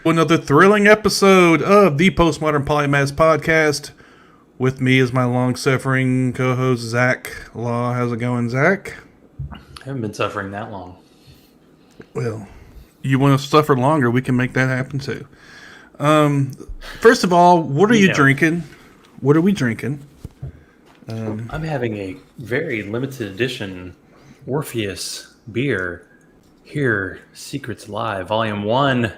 Another thrilling episode of the Postmodern Polymaths podcast. With me is my long-suffering co-host Zach Law. How's it going, Zach? I haven't been suffering that long. Well, you want to suffer longer? We can make that happen too. First of all, what are you drinking? What are we drinking? I'm having a very limited edition Orpheus beer. Here, Secrets Live, Volume 1.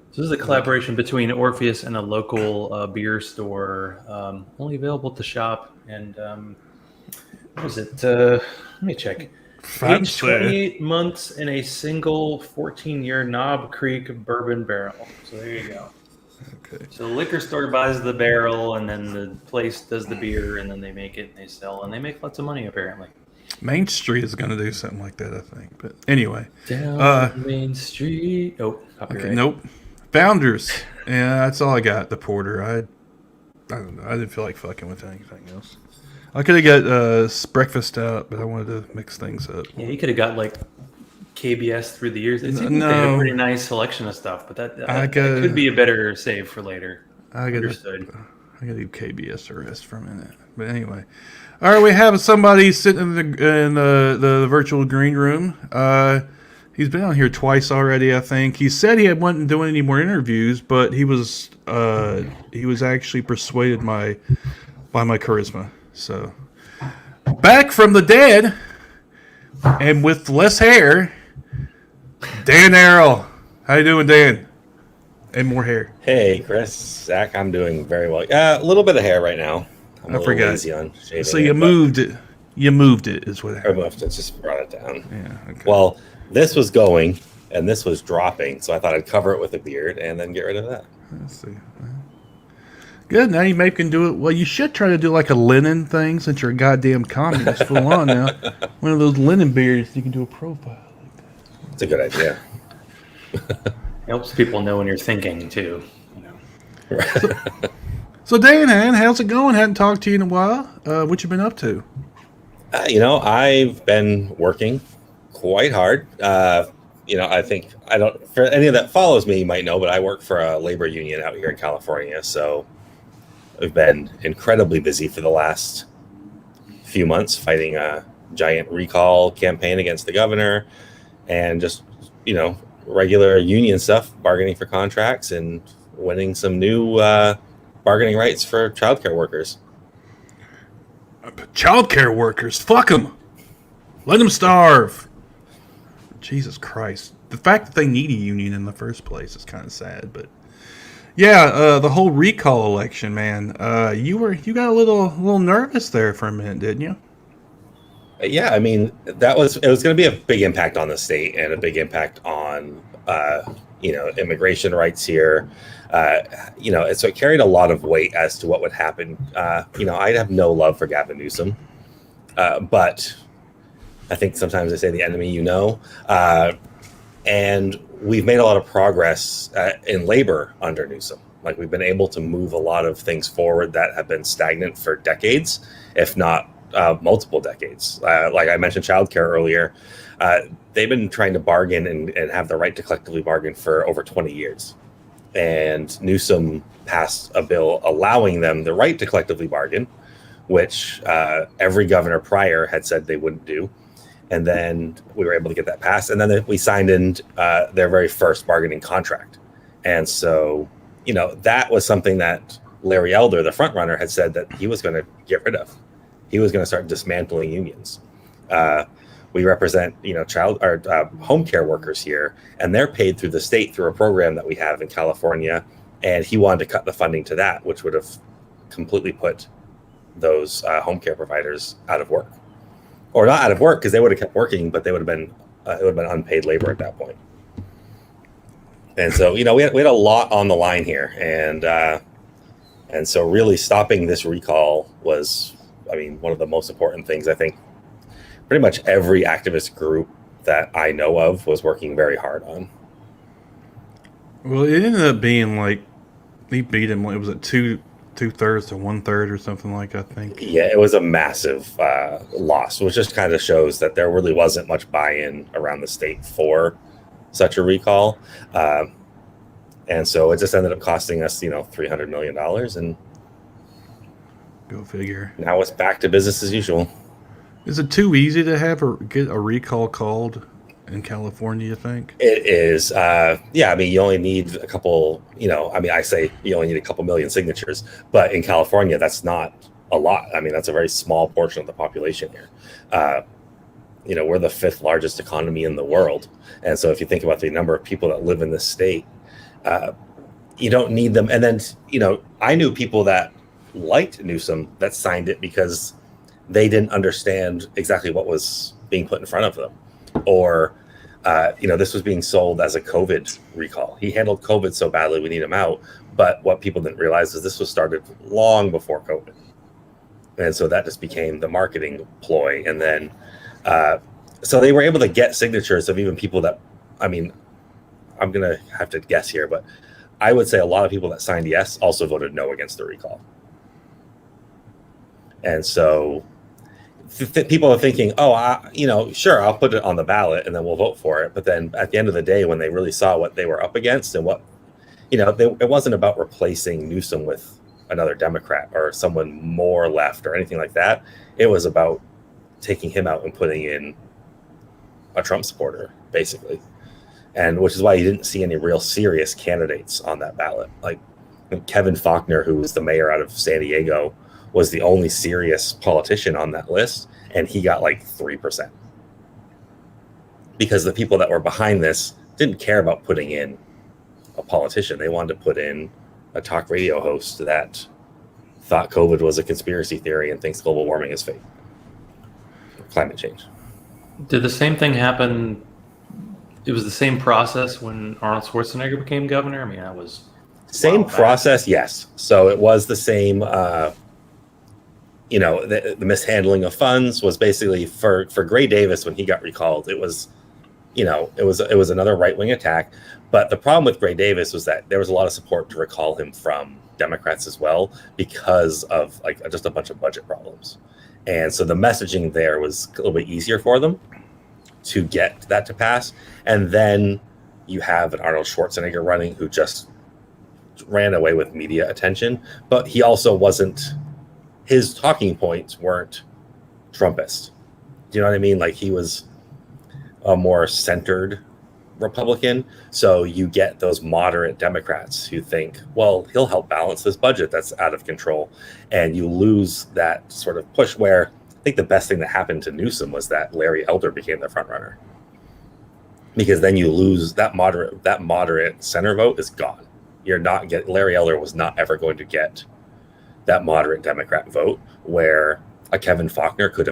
This is a collaboration between Orpheus and a local beer store. Only available at the shop. And what was it? Let me check. Aged 28 months in a single 14-year Knob Creek bourbon barrel. So there you go. Okay. So the liquor store buys the barrel, and then the place does the beer, and then they make it and they sell, and they make lots of money apparently. Main Street is going to do something like that, I think. But anyway, down Main Street. Oh, copyright. Okay, nope. Founders. Yeah, that's all I got. The porter. I don't know. I didn't feel like fucking with anything else. I could have got breakfast out, but I wanted to mix things up. Yeah, you could have got like KBS through the years. It seems like they had a pretty nice selection of stuff, but that could be a better save for later. I got to do KBS to rest for a minute. But anyway, all right, we have somebody sitting in the virtual green room. He's been on here twice already, I think. He said he wasn't doing any more interviews, but he was actually persuaded by my charisma. So, back from the dead, and with less hair, Dan Arel. How you doing, Dan? And more hair. Hey, Chris. Zach, I'm doing very well. A little bit of hair right now. I forgot. Lazy on shaving so you moved it. You moved it, is what happened. I moved it. Just brought it down. Yeah. Okay. Well, this was going, and this was dropping, so I thought I'd cover it with a beard and then get rid of that. Let's see. Good. Now you maybe can do it. Well, you should try to do like a linen thing since you're a goddamn communist. Full on now. One of those linen beards. You can do a profile like that. It's a good idea. Helps people know when you're thinking too. You know. So Dan, how's it going? Hadn't talked to you in a while. What you been up to? I've been working quite hard. I think for any of that follows me, you might know, but I work for a labor union out here in California, so I've been incredibly busy for the last few months fighting a giant recall campaign against the governor and just, regular union stuff, bargaining for contracts and winning some new bargaining rights for childcare workers. Childcare workers? Fuck them. Let them starve. Jesus Christ. The fact that they need a union in the first place is kind of sad, but yeah, the whole recall election, man. You got a little nervous there for a minute, didn't you? Yeah, I mean, it was going to be a big impact on the state and a big impact on immigration rights here. So it carried a lot of weight as to what would happen. I'd have no love for Gavin Newsom, but I think sometimes they say the enemy, and we've made a lot of progress in labor under Newsom. Like we've been able to move a lot of things forward that have been stagnant for decades, if not multiple decades. Like I mentioned childcare earlier, they've been trying to bargain and have the right to collectively bargain for over 20 years. And Newsom passed a bill allowing them the right to collectively bargain, which every governor prior had said they wouldn't do. And then we were able to get that passed. And then we signed in their very first bargaining contract. And so, that was something that Larry Elder, the front runner, had said that he was going to get rid of. He was going to start dismantling unions. We represent, home care workers here, and they're paid through the state through a program that we have in California. And he wanted to cut the funding to that, which would have completely put those home care providers out of work. Or not out of work, because they would have kept working, but they would have been it would have been unpaid labor at that point. And so, we had a lot on the line here, and so really stopping this recall was, one of the most important things. I think pretty much every activist group that I know of was working very hard on. Well, it ended up being like he beat him. It was at 2/3 to 1/3 or something like I think. Yeah, it was a massive loss, which just kind of shows that there really wasn't much buy-in around the state for such a recall. And so it just ended up costing us, $300 million. And Go figure. now it's back to business as usual. Is it too easy to get a recall called in California, you think? It is. You only need a couple, I say you only need a couple million signatures, but in California, that's not a lot. I mean, that's a very small portion of the population here. We're the 5th largest economy in the world. And so if you think about the number of people that live in this state, you don't need them. And then, I knew people that liked Newsom that signed it because they didn't understand exactly what was being put in front of them. Or, this was being sold as a COVID recall. He handled COVID so badly, we need him out. But what people didn't realize is this was started long before COVID. And so that just became the marketing ploy. And then, so they were able to get signatures of even people that, I'm going to have to guess here, but I would say a lot of people that signed yes also voted no against the recall. And so people are thinking, sure, I'll put it on the ballot and then we'll vote for it. But then at the end of the day, when they really saw what they were up against and what, it wasn't about replacing Newsom with another Democrat or someone more left or anything like that. It was about taking him out and putting in a Trump supporter, basically. And which is why you didn't see any real serious candidates on that ballot. Like Kevin Faulconer, who was the mayor out of San Diego, was the only serious politician on that list, and he got like 3%. Because the people that were behind this didn't care about putting in a politician. They wanted to put in a talk radio host that thought COVID was a conspiracy theory and thinks global warming is fake. Climate change. Did the same thing happen? It was the same process when Arnold Schwarzenegger became governor? That was... Same process, yes. So it was the same... the mishandling of funds was basically for Gray Davis when he got recalled. It was, it was another right-wing attack. But the problem with Gray Davis was that there was a lot of support to recall him from Democrats as well because of just a bunch of budget problems. And so the messaging there was a little bit easier for them to get that to pass. And then you have an Arnold Schwarzenegger running who just ran away with media attention, but he also wasn't... His talking points weren't Trumpist. Do you know what I mean? Like he was a more centered Republican. So you get those moderate Democrats who think, well, he'll help balance this budget that's out of control. And you lose that sort of push where I think the best thing that happened to Newsom was that Larry Elder became the front runner. Because then you lose that moderate center vote is gone. Larry Elder was not ever going to get that moderate Democrat vote, where a Kevin Faulconer could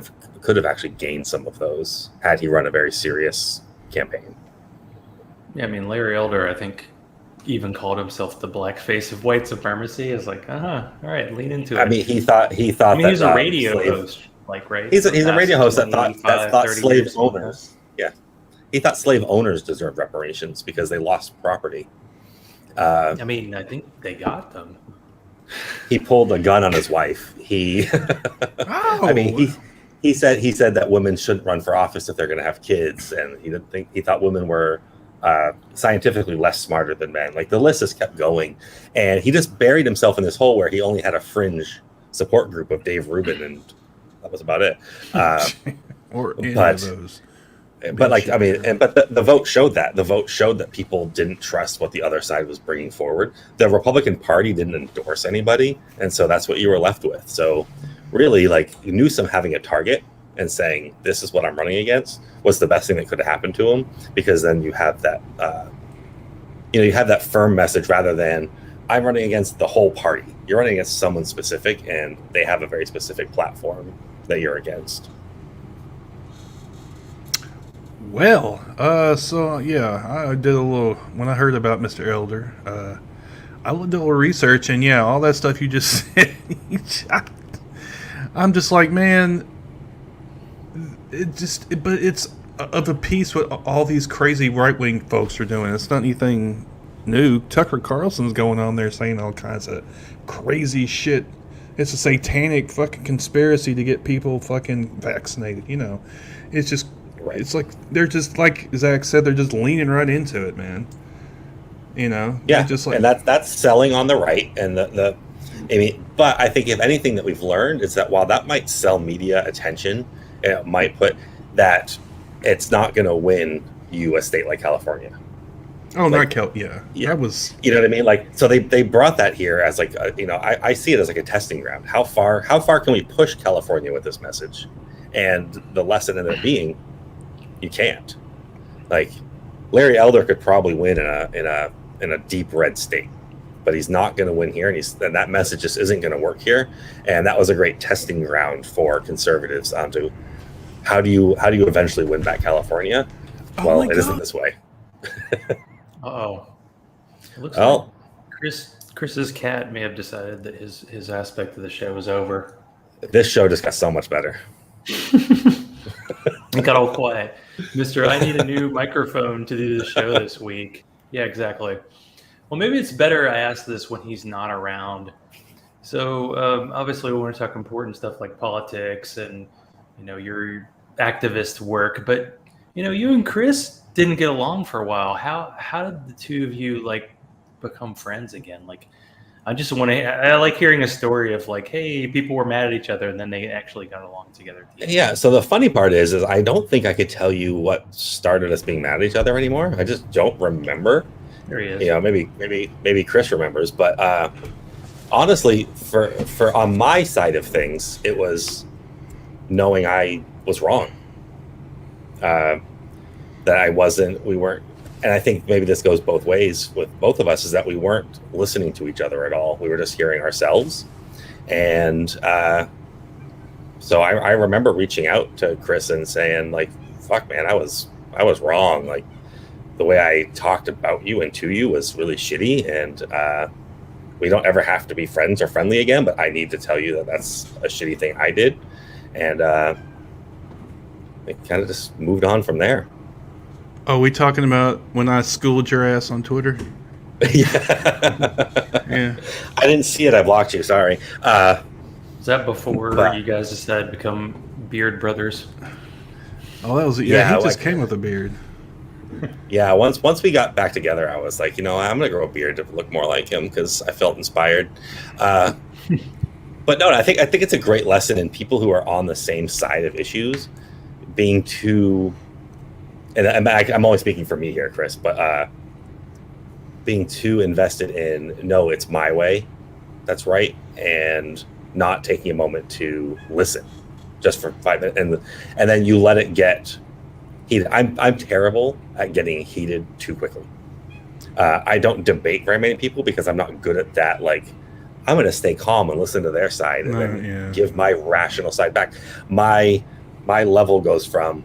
have actually gained some of those had he run a very serious campaign. Yeah, Larry Elder, I think, even called himself the black face of white supremacy. Is like, all right, lean into it. He thought. He was a radio host, right? He's a radio host that thought slave owners. Yeah, he thought slave owners deserved reparations because they lost property. I think they got them. He pulled a gun on his wife. He said that women shouldn't run for office if they're going to have kids, and he thought women were scientifically less smarter than men. Like the list just kept going, and he just buried himself in this hole where he only had a fringe support group of Dave Rubin, and that was about it. Or any of those. But the vote showed that. The vote showed that people didn't trust what the other side was bringing forward. The Republican Party didn't endorse anybody, and so that's what you were left with. So really, Newsom having a target and saying, this is what I'm running against, was the best thing that could have happened to him, because then you have that, you have that firm message rather than, I'm running against the whole party. You're running against someone specific, and they have a very specific platform that you're against. Well, I did a little, when I heard about Mr. Elder, I did a little research, and all that stuff you just said, I'm just like, man, but it's of a piece what all these crazy right-wing folks are doing. It's not anything new. Tucker Carlson's going on there saying all kinds of crazy shit. It's a satanic fucking conspiracy to get people fucking vaccinated, It's just... Right. It's like they're just, like Zach said, they're just leaning right into it, man. You know, Yeah, just like and that's selling on the right, and I mean, but I think if anything that we've learned is that while that might sell media attention, and it might put that, it's not going to win you a state like California. oh, Like, yeah, yeah, that was you know what I mean? Like, so they brought that here as like I see it as like a testing ground. How far can we push California with this message? And the lesson in it being, you can't. Like, Larry Elder could probably win in a deep red state, but he's not going to win here, and that message just isn't going to work here. And that was a great testing ground for conservatives onto how do you eventually win back California? Oh Well, my it isn't God. this way. Uh-oh. It looks Well, like Chris's cat may have decided that his aspect of the show is over. this show just got so much better. It got all quiet. Mr. I need a new microphone to do the show this week. Yeah, exactly. Well, maybe it's better I ask this when he's not around. So obviously we want to talk important stuff like politics and, your activist work. But, you and Chris didn't get along for a while. How did the two of you become friends again? I like hearing a story of hey, people were mad at each other and then they actually got along together. Yeah. So the funny part is I don't think I could tell you what started us being mad at each other anymore. I just don't remember. There he is. Maybe Chris remembers, but honestly, for on my side of things, it was knowing I was wrong. That we weren't. And I think maybe this goes both ways with both of us, is that we weren't listening to each other at all. We were just hearing ourselves. And so I remember reaching out to Chris and saying, fuck, man, I was wrong. Like, the way I talked about you and to you was really shitty. And we don't ever have to be friends or friendly again, but I need to tell you that that's a shitty thing I did. And it kind of just moved on from there. Oh, we talking about when I schooled your ass on Twitter? Yeah. I didn't see it. I blocked you. Sorry. Is that before you guys decided to become beard brothers? Oh, that was he just came with a beard. Yeah. Once we got back together, I was like, I'm gonna grow a beard to look more like him because I felt inspired. But no, I think it's a great lesson in people who are on the same side of issues being too. And I'm only speaking for me here, Chris, but being too invested in, no, it's my way, that's right, and not taking a moment to listen just for 5 minutes. And then you let it get heated. I'm terrible at getting heated too quickly. I don't debate very many people because I'm not good at that. I'm going to stay calm and listen to their side and then give my rational side back. My level goes from,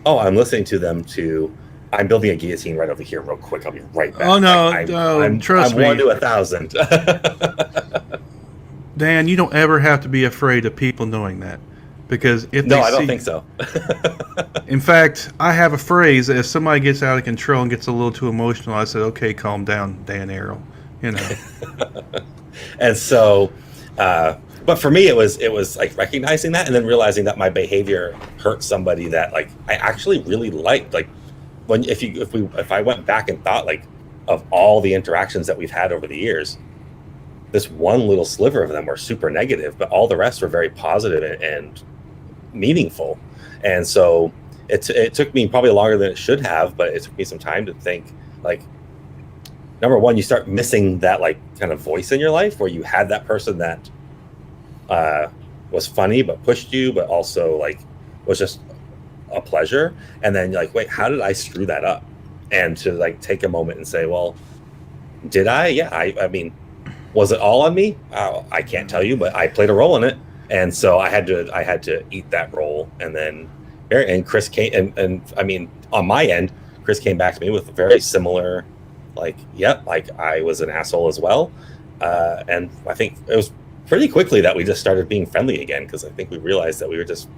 oh, I'm listening to them to, I'm building a guillotine right over here real quick. I'll be right back. Oh, no, trust me. I'm 1 to 1,000. Dan, you don't ever have to be afraid of people knowing that. Because if I don't think so. In fact, I have a phrase that if somebody gets out of control and gets a little too emotional, I said, okay, calm down, Dan Arel. And so, but for me, it was recognizing that and then realizing that my behavior hurt somebody that I actually really liked. If I went back and thought of all the interactions that we've had over the years, this one little sliver of them were super negative, but all the rest were very positive and meaningful. And so it took me probably longer than it should have, but it took me some time to think number one, you start missing that kind of voice in your life where you had that person that was funny but pushed you, but also was just a pleasure. And then you're wait, how did I screw that up? And to take a moment and say, well, did I? Yeah, I mean, was it all on me? I can't tell you, but I played a role in it, and so I had to eat that role. And Chris came, and I mean, on my end, Chris came back to me with a very similar, I was an asshole as well. And I think it was pretty quickly that we just started being friendly again, because I think we realized that we were just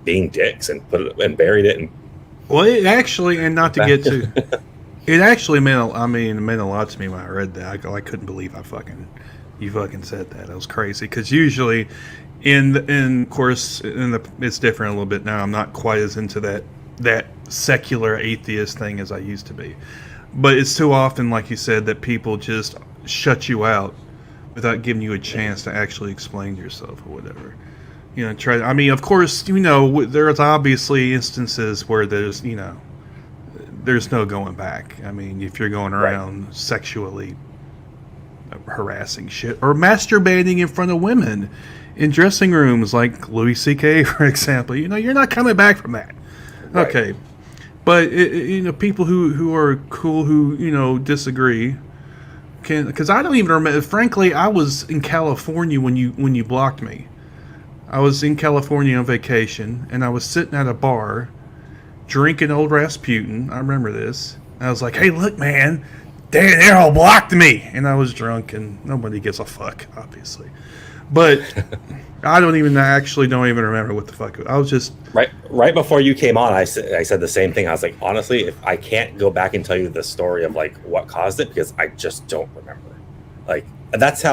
being dicks and buried it. Well, it actually, and not to get to, it actually meant a lot to me when I read that. I couldn't believe you fucking said that. It was crazy, because usually, of course, it's different a little bit now. I'm not quite as into that secular atheist thing as I used to be. But it's too often, like you said, that people just shut you out without giving you a chance to actually explain yourself or whatever. Try. I mean, of course, there's obviously instances where there's no going back. I mean, if you're going around sexually harassing shit or masturbating in front of women in dressing rooms, like Louis C.K., for example, you're not coming back from that. Right. Okay, but people who are cool who disagree can, because I don't even remember. Frankly, I was in California when you blocked me. I was in California on vacation, and I was sitting at a bar drinking old Rasputin. I remember this. I was like, "Hey, look, man, Dan Arel blocked me," and I was drunk, and nobody gives a fuck, obviously. But I don't even remember what the fuck. I was just right before you came on. I said the same thing. I was like, honestly, if I can't go back and tell you the story of like what caused it, because I just don't remember. Like that's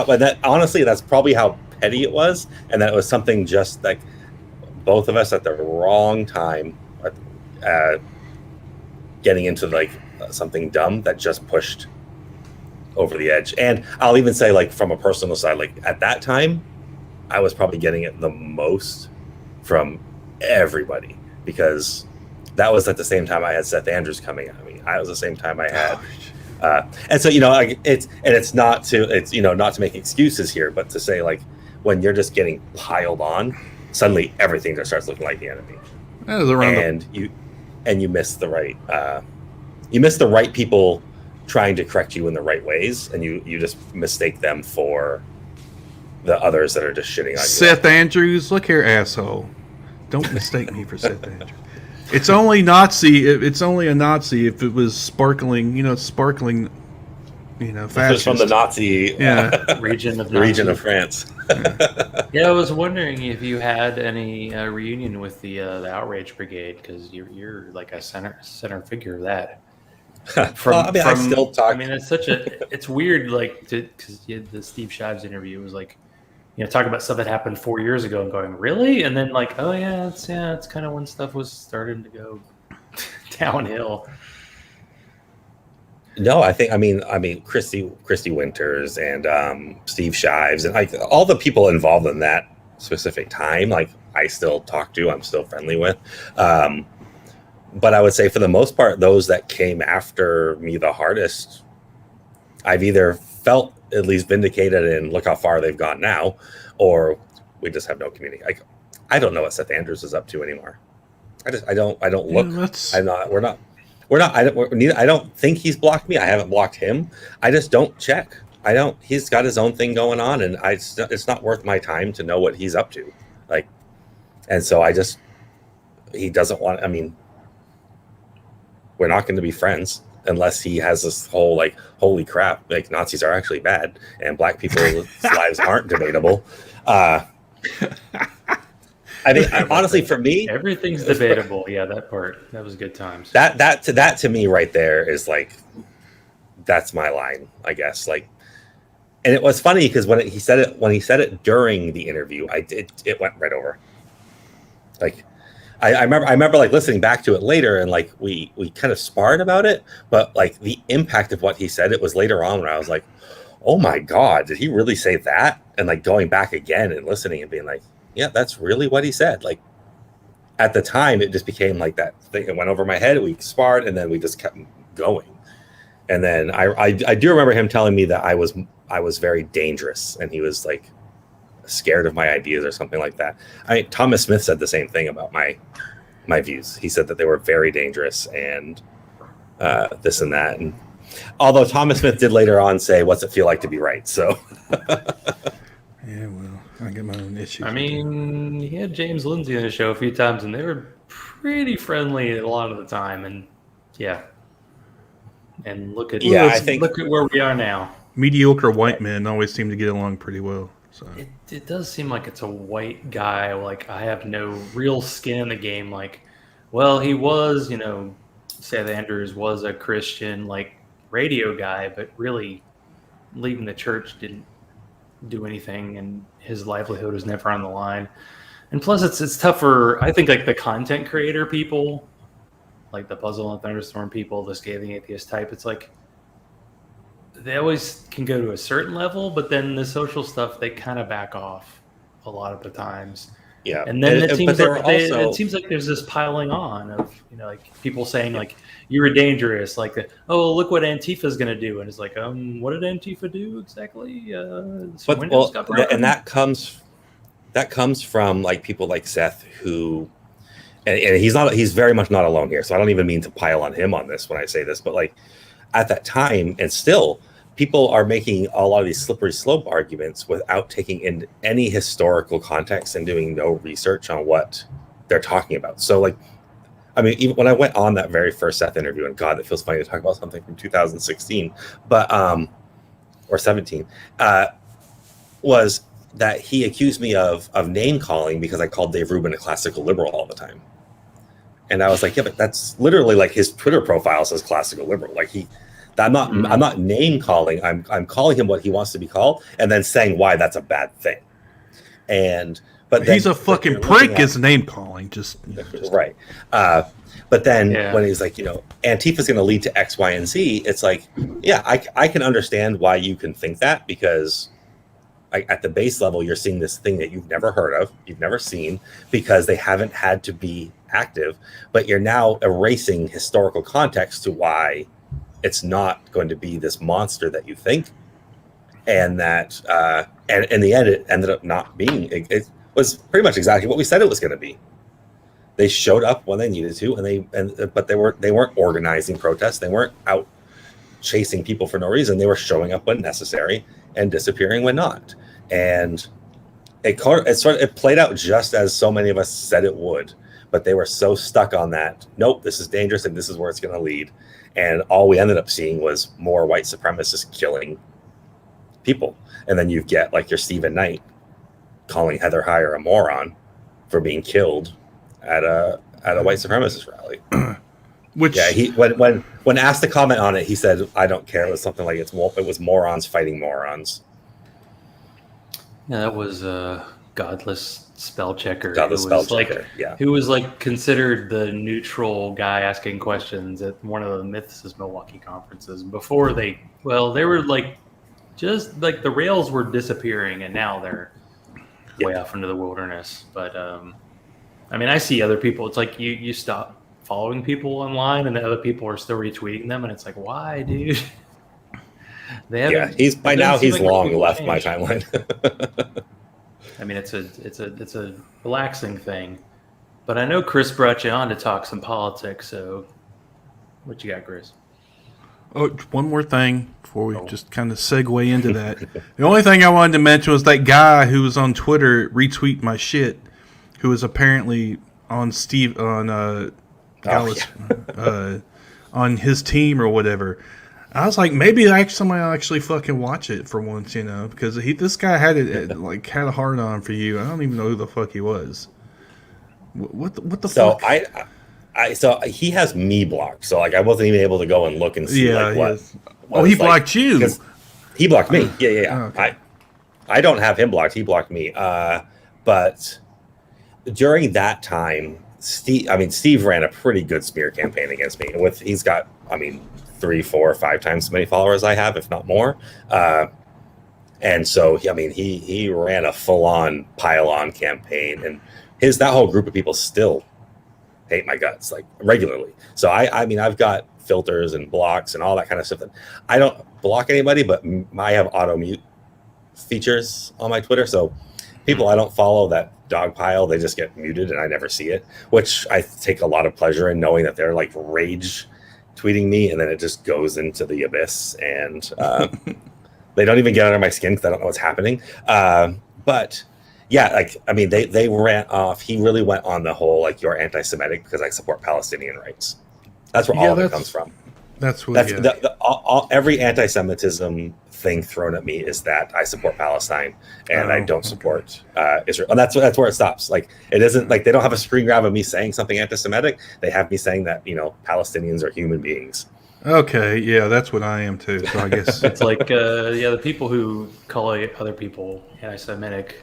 probably how petty it was, and that it was something just like both of us at the wrong time, getting into like something dumb that just pushed over the edge. And I'll even say, like, from a personal side, like at that time I was probably getting it the most from everybody, because that was at the same time I had Seth Andrews coming at me. I was the same time I had and so it's not to make excuses here, but to say, like, when you're just getting piled on, suddenly everything just starts looking like the enemy, and you miss the right people trying to correct you in the right ways, and you just mistake them for the others that are just shitting on you. Seth Andrews, look here, asshole. Don't mistake me for Seth Andrews. It's only Nazi. It's only a Nazi if it was sparkling, fascist. It's from the Nazi region of France. Yeah, I was wondering if you had any reunion with the Outrage Brigade, because you're like a center figure of that. I still talk. I mean, it's weird, like, because the Steve Shives interview was like, talk about stuff that happened 4 years ago and going, really? And then like, oh yeah, it's kind of when stuff was starting to go downhill. No, I mean, Christy Winters and Steve Shives and like all the people involved in that specific time, like I still talk to, I'm still friendly with. But I would say for the most part, those that came after me the hardest, I've either felt at least vindicated and look how far they've gone now, or we just have no community. Like, I don't know what Seth Andrews is up to anymore. I don't look. I don't think he's blocked me. I haven't blocked him. I just don't check. He's got his own thing going on, and it's not worth my time to know what he's up to. Like, and so he doesn't want, I mean, we're not going to be friends unless he has this whole, like, holy crap, like, Nazis are actually bad and black people's lives aren't debatable. I think, honestly, for me, everything's debatable. Yeah, that part, that was good times. That to me right there is like, that's my line, I guess. Like, and it was funny because when he said it during the interview, it went right over. Like, I remember like listening back to it later, and like we kind of sparred about it, but like the impact of what he said, it was later on when I was like, oh my God, did he really say that? And like going back again and listening and being like, yeah, that's really what he said. Like, at the time, it just became like that thing. It went over my head. We sparred, and then we just kept going. And then I do remember him telling me that I was very dangerous, and he was like scared of my ideas or something like that. Thomas Smith said the same thing about my views. He said that they were very dangerous and this and that. And although Thomas Smith did later on say, "What's it feel like to be right?" So. Yeah, well, I get my own issues. I mean, he had James Lindsay on the show a few times, and they were pretty friendly a lot of the time. And yeah, and look at where we are now. Mediocre white men always seem to get along pretty well. So it does seem like it's a white guy. Like, I have no real skin in the game. Like, well, he was, Seth Andrews was a Christian, like, radio guy, but really leaving the church didn't do anything, and his livelihood was never on the line. And plus, it's tougher. I think, like, the content creator people like the Puzzle and Thunderstorm people, the Scathing Atheist type. It's like they always can go to a certain level, but then the social stuff they kind of back off a lot of the times. Yeah, And then it seems but like it seems like there's this piling on of like people saying like you're dangerous, like oh look what Antifa's gonna do, and it's like what did Antifa do exactly? And that comes from like people like Seth who, and he's very much not alone here. So I don't even mean to pile on him on this when I say this, but like at that time and still. People are making a lot of these slippery slope arguments without taking in any historical context and doing no research on what they're talking about. So, like, I mean, even when I went on that very first Seth interview, and God, it feels funny to talk about something from 2016, but or 17, was that he accused me of name calling because I called Dave Rubin a classical liberal all the time, and I was like, yeah, but that's literally like his Twitter profile says classical liberal, like I'm not name calling. I'm calling him what he wants to be called, and then saying why that's a bad thing. But he's a fucking prick. Is name calling just right? But then when he's like, Antifa's going to lead to X, Y, and Z, it's like, yeah, I can understand why you can think that because at the base level, you're seeing this thing that you've never heard of, you've never seen, because they haven't had to be active. But you're now erasing historical context to why. It's not going to be this monster that you think, and that, and in the end, it ended up not being. It was pretty much exactly what we said it was going to be. They showed up when they needed to, but they weren't organizing protests. They weren't out chasing people for no reason. They were showing up when necessary and disappearing when not. And it played out just as so many of us said it would. But they were so stuck on that. Nope, this is dangerous, and this is where it's going to lead. And all we ended up seeing was more white supremacists killing people. And then you get like your Stephen Knight calling Heather Heyer a moron for being killed at a white supremacist rally. Which he when asked to comment on it, he said, "I don't care." It was something like it was morons fighting morons. Yeah, that was godless spell checker. Who was like considered the neutral guy asking questions at one of the Myths Milwaukee conferences before they were like just like the rails were disappearing and now they're way off into the wilderness. But I mean, I see other people. It's like you stop following people online and the other people are still retweeting them, and it's like, why, dude? He's long left my timeline. I mean, it's a relaxing thing, but I know Chris brought you on to talk some politics. So, what you got, Chris? Oh, one more thing before we just kind of segue into that. The only thing I wanted to mention was that guy who was on Twitter retweet my shit, who was apparently on on his team or whatever. I was like, maybe somebody will actually fucking watch it for once, because this guy had a hard on for you. I don't even know who the fuck he was. What the fuck? So he has me blocked. So I wasn't even able to go and look and see what. He blocked you. He blocked me. Yeah. Oh, okay. I don't have him blocked. He blocked me. But during that time, Steve ran a pretty good smear campaign against me. He's got 3, 4, 5 times as many followers I have, if not more. And so, he ran a full-on pile-on campaign, and that whole group of people still hate my guts, regularly. So I've got filters and blocks and all that kind of stuff. That I don't block anybody, but I have auto mute features on my Twitter. So people I don't follow that dog pile, they just get muted and I never see it, which I take a lot of pleasure in knowing that they're rage tweeting me, and then it just goes into the abyss, and they don't even get under my skin because I don't know what's happening. But yeah, they ran off. He really went on the whole you're anti-Semitic because I support Palestinian rights. That's where all of it comes from. That's what. Every anti-Semitism thing thrown at me is that I support Palestine and I don't support Israel, and that's where it stops. It isn't they don't have a screen grab of me saying something anti-Semitic. They have me saying that Palestinians are human beings. Okay, yeah, that's what I am too. So I guess it's the people who call other people anti-Semitic.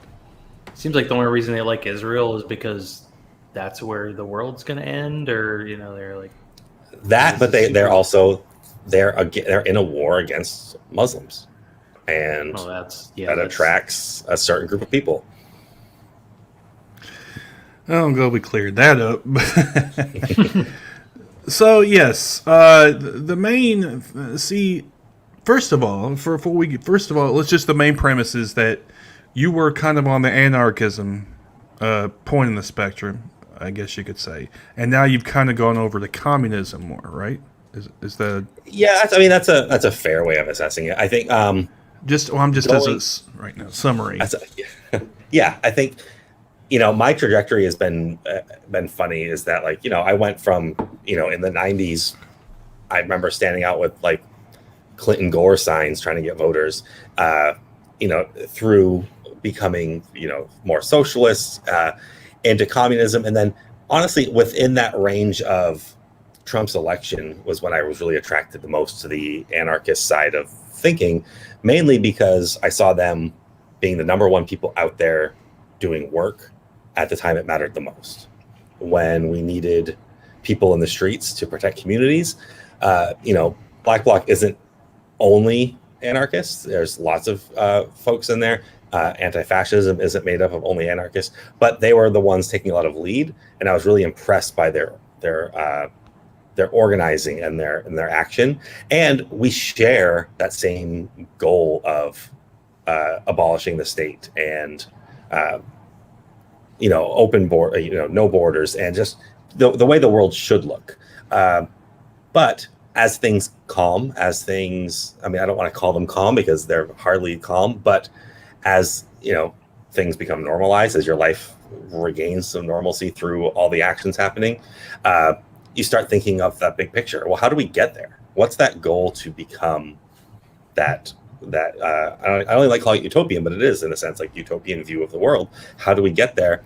Seems like the only reason they like Israel is because that's where the world's going to end, or they're but they're in a war against Muslims, and that attracts a certain group of people. I'm glad we cleared that up. So yes, the main first of all, let's just the main premise is that you were kind of on the anarchism point in the spectrum, I guess you could say, and now you've kind of gone over to communism more, right? Is that? Yeah, that's a fair way of assessing it. I think. I'm just as a right now summary. Yeah, I think. My trajectory has been funny. Is that I went from in the 90s, I remember standing out with like Clinton Gore signs trying to get voters, through becoming more socialist, into communism, and then honestly within that range of Trump's election was when I was really attracted the most to the anarchist side of thinking, mainly because I saw them being the number one people out there doing work at the time it mattered the most, when we needed people in the streets to protect communities. Black Bloc isn't only anarchists. There's lots of folks in there. Anti-fascism isn't made up of only anarchists, but they were the ones taking a lot of lead, and I was really impressed by their organizing and their action. And we share that same goal of abolishing the state and open no borders, and just the way the world should look. But as things calm, I don't want to call them calm because they're hardly calm, but as things become normalized, as your life regains some normalcy through all the actions happening, you start thinking of that big picture. Well, how do we get there? What's that goal to become that I only like calling it utopian, but it is in a sense like utopian view of the world. How do we get there?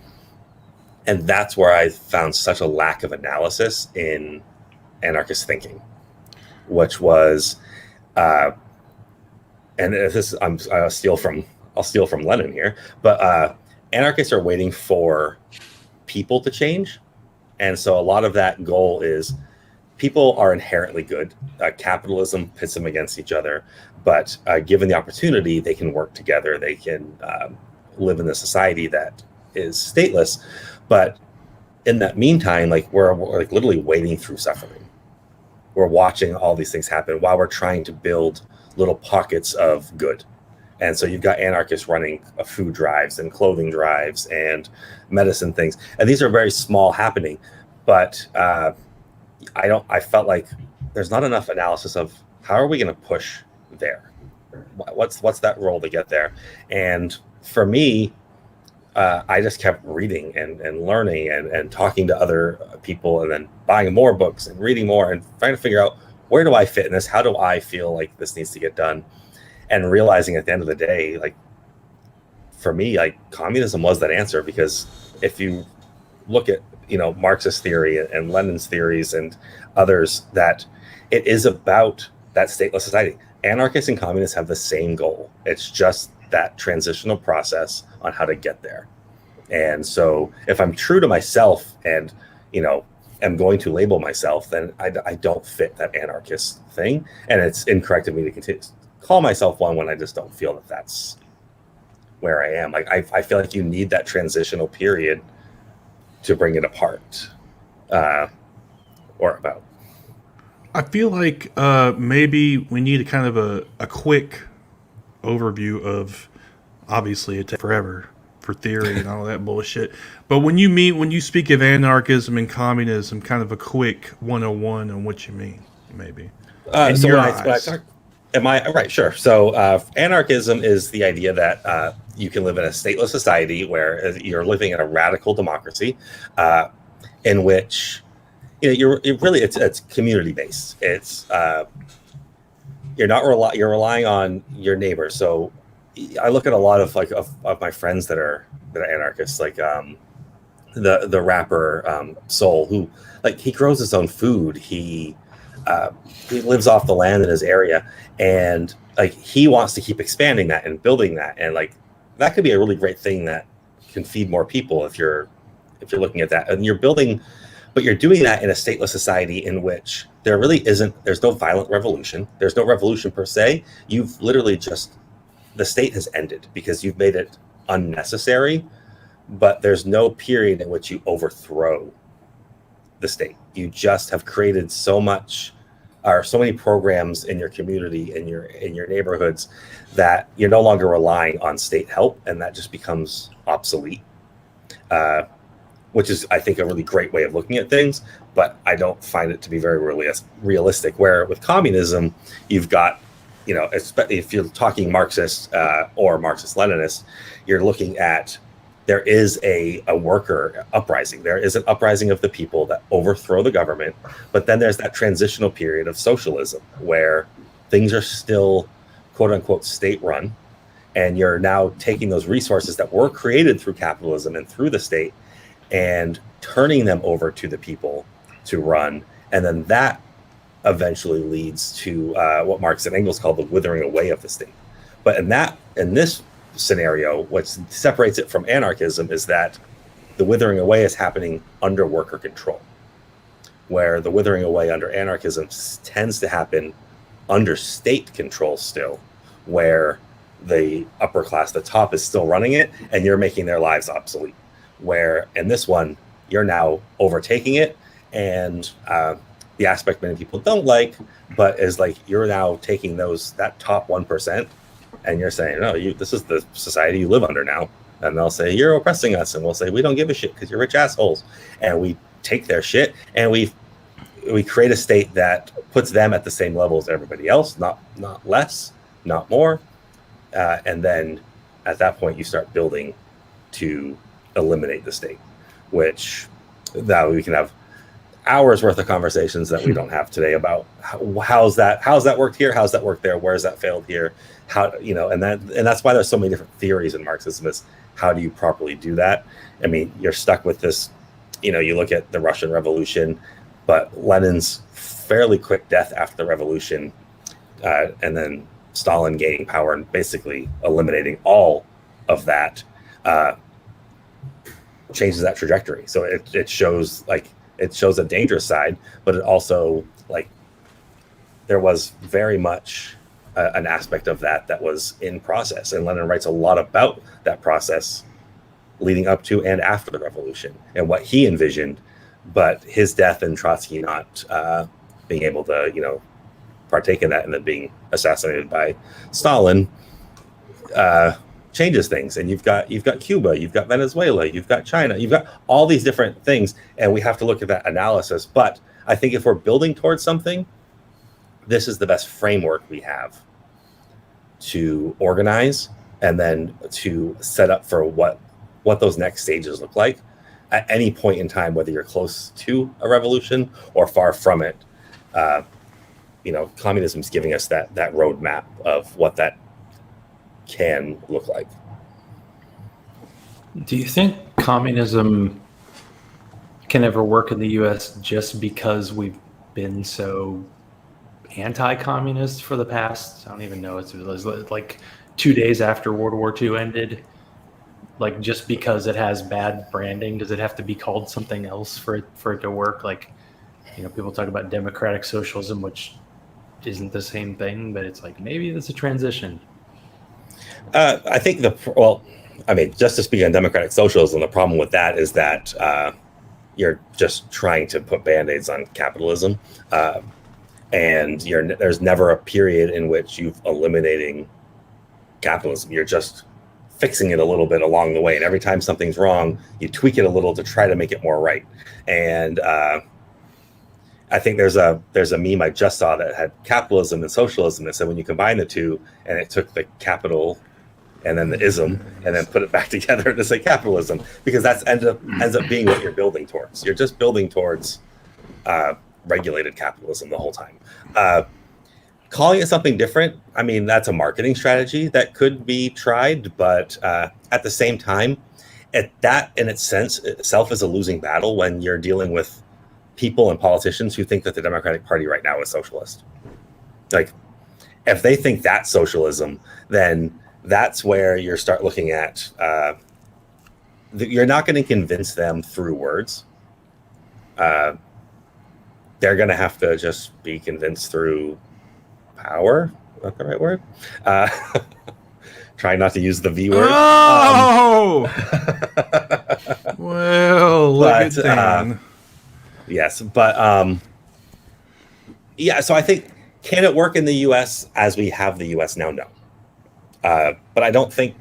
And that's where I found such a lack of analysis in anarchist thinking, which was, and this I'll steal from Lenin here, but anarchists are waiting for people to change, and so a lot of that goal is people are inherently good. Capitalism pits them against each other, but given the opportunity, they can work together. They can live in a society that is stateless. But in that meantime, we're literally wading through suffering. We're watching all these things happen while we're trying to build little pockets of good. And so you've got anarchists running food drives and clothing drives and medicine things, and these are very small happening, but I felt like there's not enough analysis of how are we going to push there? What's that role to get there? And for me, I just kept reading and learning and talking to other people, and then buying more books and reading more and trying to figure out, where do I fit in this? How do I feel like this needs to get done? And realizing at the end of the day, for me, communism was that answer, because if you look at Marxist theory and Lenin's theories and others, that it is about that stateless society. Anarchists and communists have the same goal. It's just that transitional process on how to get there. And so if I'm true to myself and am going to label myself, then I don't fit that anarchist thing, and it's incorrect of me to continue call myself one when I just don't feel that that's where I am. I feel like you need that transitional period to bring it apart, or about. I feel like maybe we need a kind of a quick overview of, obviously it takes forever for theory and all that bullshit. But when you speak of anarchism and communism, kind of a quick 101 on what you mean, maybe. So when I talk, am I right? Sure. So anarchism is the idea that you can live in a stateless society where you're living in a radical democracy, in which it's community based. It's you're relying on your neighbors. So I look at a lot of my friends that are anarchists, like the rapper Soul, who he grows his own food. He lives off the land in his area, and he wants to keep expanding that and building that, and that could be a really great thing that can feed more people if you're looking at that, and you're building But you're doing that in a stateless society in which there's no violent revolution. There's no revolution per se. You've literally the state has ended because you've made it unnecessary, but there's no period in which you overthrow the state. You just have created so many programs in your community, in your neighborhoods, that you're no longer relying on state help, and that just becomes obsolete. Which is, I think, a really great way of looking at things, but I don't find it to be very realistic. Where with communism, you've got, if you're talking Marxist or Marxist-Leninist, you're looking at, there is a worker uprising. There is an uprising of the people that overthrow the government, but then there's that transitional period of socialism where things are still, quote unquote, state-run, and you're now taking those resources that were created through capitalism and through the state and turning them over to the people to run. And then that eventually leads to what Marx and Engels call the withering away of the state. But in this scenario, what separates it from anarchism is that the withering away is happening under worker control, where the withering away under anarchism tends to happen under state control still, where the upper class, the top, is still running it, and you're making their lives obsolete. Where in this one, you're now overtaking it, and the aspect many people don't like, but is like, you're now taking that top 1%, and you're saying, no, this is the society you live under now. And they'll say, you're oppressing us, and we'll say, we don't give a shit because you're rich assholes. And we take their shit, and we create a state that puts them at the same level as everybody else, not less, not more. And then at that point, you start building to eliminate the state, which that we can have hours worth of conversations that we don't have today about how's that worked here, how's that worked there, where's that failed here, and that's why there's so many different theories in Marxism, is how do you properly do that. I mean, you're stuck with this, you look at the Russian Revolution, but Lenin's fairly quick death after the revolution, and then Stalin gaining power and basically eliminating all of that, changes that trajectory. So it shows a dangerous side, but it also, there was very much an aspect of that was in process, and Lenin writes a lot about that process leading up to and after the revolution and what he envisioned. But his death and Trotsky not being able to partake in that, and then being assassinated by Stalin, changes things. And you've got Cuba, you've got Venezuela, you've got China, you've got all these different things, and we have to look at that analysis. But I think if we're building towards something, this is the best framework we have to organize and then to set up for what those next stages look like at any point in time, whether you're close to a revolution or far from it. Communism is giving us that roadmap of what that can look like. Do you think communism can ever work in the US just because we've been so anti-communist for the past, I don't even know, it was like 2 days after World War II ended? Like, just because it has bad branding, does it have to be called something else for it to work? People talk about democratic socialism, which isn't the same thing, but it's like, maybe it's a transition. I think just to speak on democratic socialism, the problem with that is that you're just trying to put band-aids on capitalism, and there's never a period in which you've eliminating capitalism. You're just fixing it a little bit along the way, and every time something's wrong, you tweak it a little to try to make it more right. And I think there's a meme I just saw that had capitalism and socialism, that said when you combine the two, and it took the capital and then the ism and then put it back together to say capitalism, because that's ends up being what you're building towards. You're just building towards regulated capitalism the whole time. Calling it something different, I mean, that's a marketing strategy that could be tried, but at the same time, that in itself is a losing battle when you're dealing with people and politicians who think that the Democratic Party right now is socialist. Like, if they think that's socialism, then that's where you start looking at, you're not going to convince them through words. they're going to have to just be convinced through power. Is that the right word? Try not to use the V word. Oh! Well, look at Dan. Yes, but yeah, so I think, can it work in the U.S. as we have the U.S. now? No. But I don't think,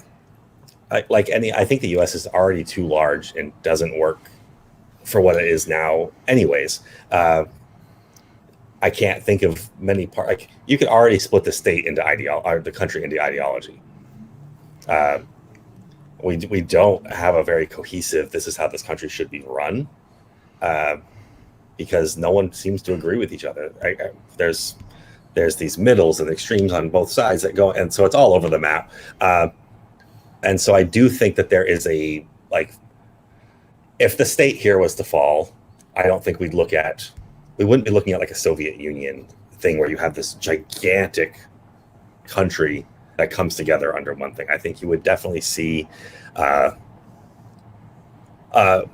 I think the U.S. is already too large and doesn't work for what it is now anyways. I can't think of many parts. Like, you could already split the state into or the country into ideology. We don't have a very cohesive, this is how this country should be run, because no one seems to agree with each other. There's these middles and extremes on both sides that go, and so it's all over the map. And so I do think that there is if the state here was to fall, I don't think we wouldn't be looking at like a Soviet Union thing where you have this gigantic country that comes together under one thing. I think you would definitely see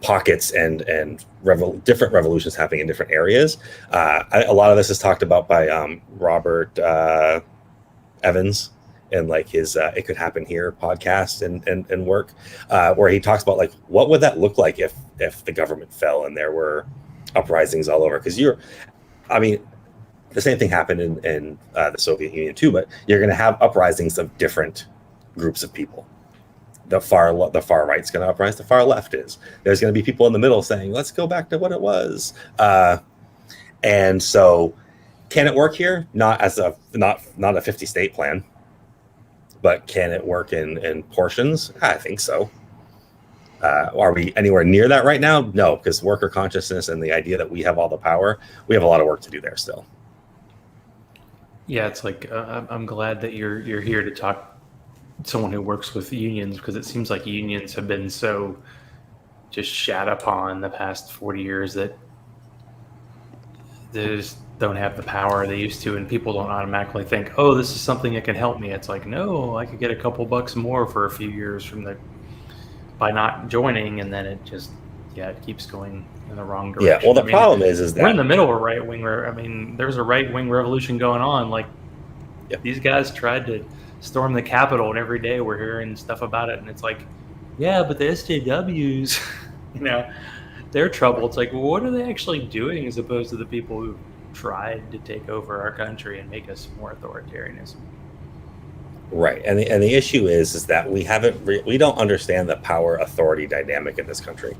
pockets and different revolutions happening in different areas. A lot of this is talked about by Robert Evans and like his It Could Happen Here podcast and work, where he talks about like, what would that look like if the government fell and there were uprisings all over? Because the same thing happened in the Soviet Union too, but you're going to have uprisings of different groups of people. The far right's going to uprise, the far left is. There's going to be people in the middle saying, let's go back to what it was. And so, can it work here? Not as a 50-state plan, but can it work in portions? I think so. Are we anywhere near that right now? No, because worker consciousness and the idea that we have all the power, we have a lot of work to do there still. Yeah, it's like I'm glad that you're here to talk to someone who works with unions, because it seems like unions have been so just shat upon the past 40 years that they just don't have the power they used to, and people don't automatically think, oh, this is something that can help me. It's like, no, I could get a couple bucks more for a few years by not joining, and then it just it keeps going in the wrong direction. Yeah, well, the problem is that we're in the middle of a right wing. There's a right wing revolution going on. Like, these guys tried to storm the Capitol, and every day we're hearing stuff about it, and it's like, yeah, but the SJWs, they're trouble. It's like, well, what are they actually doing as opposed to the people who tried to take over our country and make us more authoritarianism? Right, and the issue is that we don't understand the power authority dynamic in this country.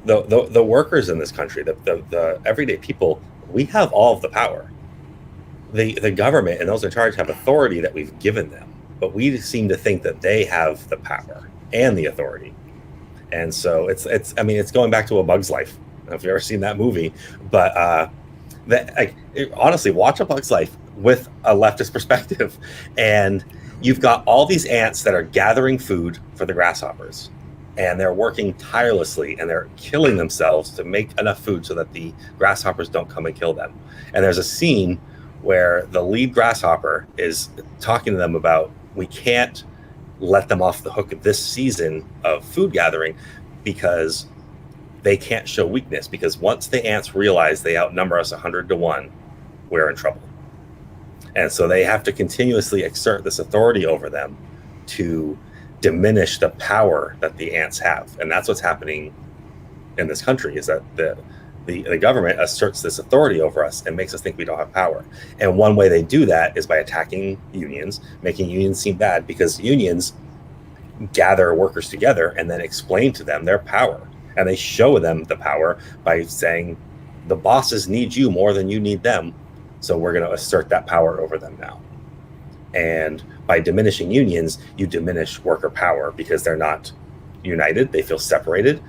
The workers in this country, the everyday people, we have all of the power. The government and those in charge have authority that we've given them, but we seem to think that they have the power and the authority. And so it's going back to A Bug's Life. I don't know if you've ever seen that movie, but honestly, watch A Bug's Life with a leftist perspective, and you've got all these ants that are gathering food for the grasshoppers, and they're working tirelessly, and they're killing themselves to make enough food so that the grasshoppers don't come and kill them. And there's a scene where the lead grasshopper is talking to them about, we can't let them off the hook of this season of food gathering because they can't show weakness, because once the ants realize they outnumber us 100 to 1, we're in trouble. And so they have to continuously exert this authority over them to diminish the power that the ants have. And that's what's happening in this country, is that the government asserts this authority over us and makes us think we don't have power. And one way they do that is by attacking unions, making unions seem bad, because unions gather workers together and then explain to them their power. And they show them the power by saying, the bosses need you more than you need them, so we're going to assert that power over them now. And by diminishing unions, you diminish worker power, because they're not united. They feel separated.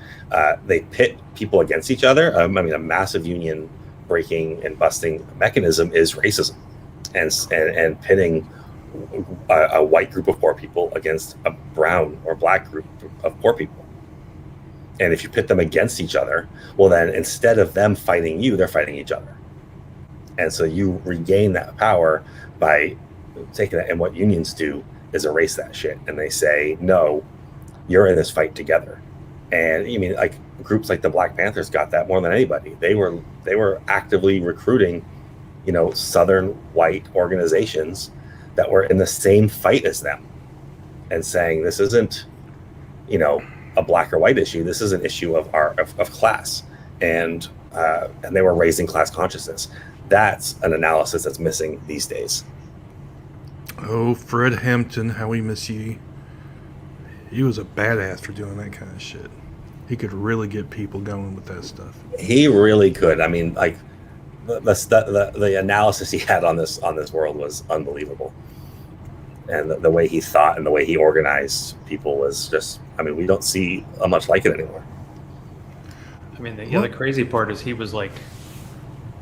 They pit people against each other. A massive union breaking and busting mechanism is racism, and pitting a white group of poor people against a brown or black group of poor people. And if you pit them against each other, well, then instead of them fighting you, they're fighting each other. And so you regain that power by taking that. And what unions do is erase that shit. And they say, no, you're in this fight together. And groups like the Black Panthers got that more than anybody. They were actively recruiting, Southern white organizations that were in the same fight as them, and saying this isn't, a black or white issue. This is an issue of class, and they were raising class consciousness. That's an analysis that's missing these days. Oh, Fred Hampton, how we miss you. He was a badass for doing that kind of shit. He could really get people going with that stuff. He really could. I mean, like the analysis he had on this world was unbelievable, and the way he thought and the way he organized people was just. I mean, we don't see much like it anymore. I mean, the crazy part is he was like